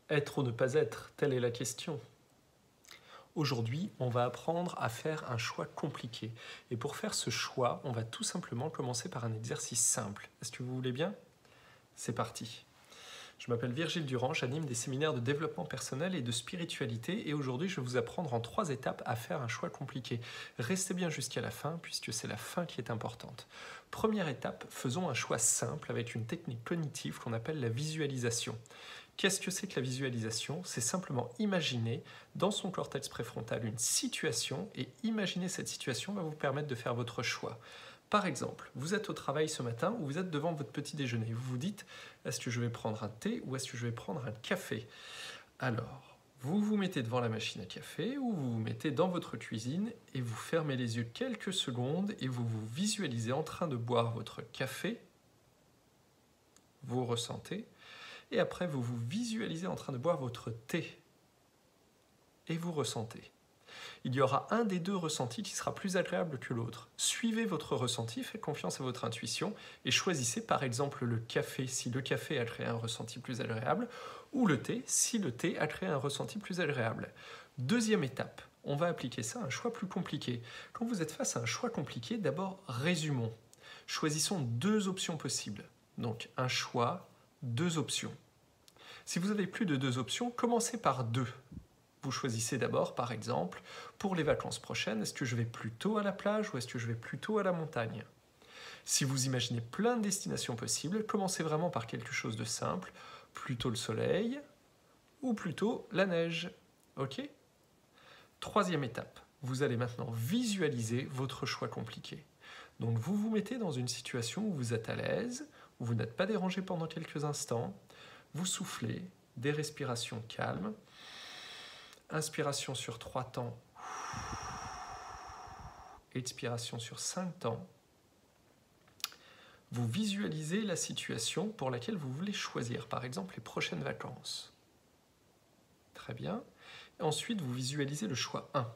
Être ou ne pas être, telle est la question. Aujourd'hui, on va apprendre à faire un choix compliqué. Et pour faire ce choix, on va tout simplement commencer par un exercice simple. Est-ce que vous voulez bien? C'est parti. Je m'appelle Virgile Durand, j'anime des séminaires de développement personnel et de spiritualité et aujourd'hui je vais vous apprendre en 3 étapes à faire un choix compliqué. Restez bien jusqu'à la fin puisque c'est la fin qui est importante. Première étape, faisons un choix simple avec une technique cognitive qu'on appelle la visualisation. Qu'est-ce que c'est que la visualisation? C'est simplement imaginer dans son cortex préfrontal une situation et imaginer cette situation va vous permettre de faire votre choix. Par exemple, vous êtes au travail ce matin ou vous êtes devant votre petit déjeuner. Vous vous dites, est-ce que je vais prendre un thé ou est-ce que je vais prendre un café? Alors, vous vous mettez devant la machine à café ou vous vous mettez dans votre cuisine et vous fermez les yeux quelques secondes et vous vous visualisez en train de boire votre café. Vous ressentez. Et après, vous vous visualisez en train de boire votre thé. Et vous ressentez. Il y aura un des deux ressentis qui sera plus agréable que l'autre. Suivez votre ressenti, faites confiance à votre intuition et choisissez par exemple le café si le café a créé un ressenti plus agréable ou le thé si le thé a créé un ressenti plus agréable. Deuxième étape, on va appliquer ça à un choix plus compliqué. Quand vous êtes face à un choix compliqué, d'abord résumons. Choisissons 2 options possibles. Donc un choix, 2 options. Si vous avez plus de 2 options, commencez par 2. Vous choisissez d'abord, par exemple, pour les vacances prochaines, est-ce que je vais plutôt à la plage ou est-ce que je vais plutôt à la montagne? Si vous imaginez plein de destinations possibles, commencez vraiment par quelque chose de simple, plutôt le soleil ou plutôt la neige. Ok? Troisième étape, vous allez maintenant visualiser votre choix compliqué. Donc vous vous mettez dans une situation où vous êtes à l'aise, où vous n'êtes pas dérangé pendant quelques instants, vous soufflez, des respirations calmes. Inspiration sur 3 temps, expiration sur 5 temps. Vous visualisez la situation pour laquelle vous voulez choisir, par exemple les prochaines vacances. Très bien. Et ensuite, vous visualisez le choix 1.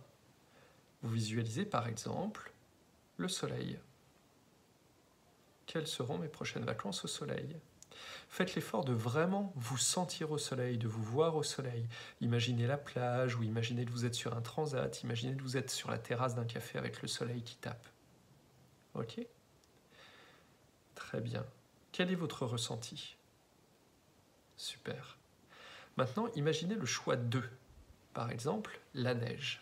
Vous visualisez par exemple le soleil. Quelles seront mes prochaines vacances au soleil? Faites l'effort de vraiment vous sentir au soleil, de vous voir au soleil. Imaginez la plage ou imaginez que vous êtes sur un transat, imaginez que vous êtes sur la terrasse d'un café avec le soleil qui tape. Ok? Très bien. Quel est votre ressenti? Super. Maintenant, imaginez le choix 2. Par exemple, la neige.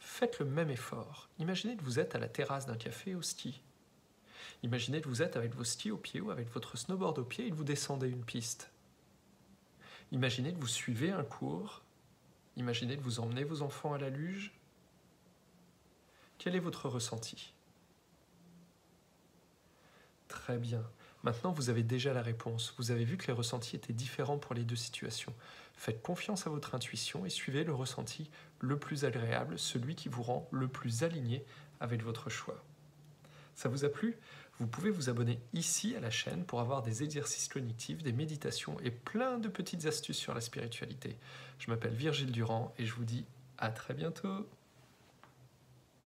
Faites le même effort. Imaginez que vous êtes à la terrasse d'un café au ski. Imaginez que vous êtes avec vos skis au pied ou avec votre snowboard au pied et que vous descendez une piste. Imaginez que vous suivez un cours. Imaginez que vous emmenez vos enfants à la luge. Quel est votre ressenti? Très bien. Maintenant, vous avez déjà la réponse. Vous avez vu que les ressentis étaient différents pour les 2 situations. Faites confiance à votre intuition et suivez le ressenti le plus agréable, celui qui vous rend le plus aligné avec votre choix. Ça vous a plu? Vous pouvez vous abonner ici à la chaîne pour avoir des exercices cognitifs, des méditations et plein de petites astuces sur la spiritualité. Je m'appelle Virgile Durand et je vous dis à très bientôt.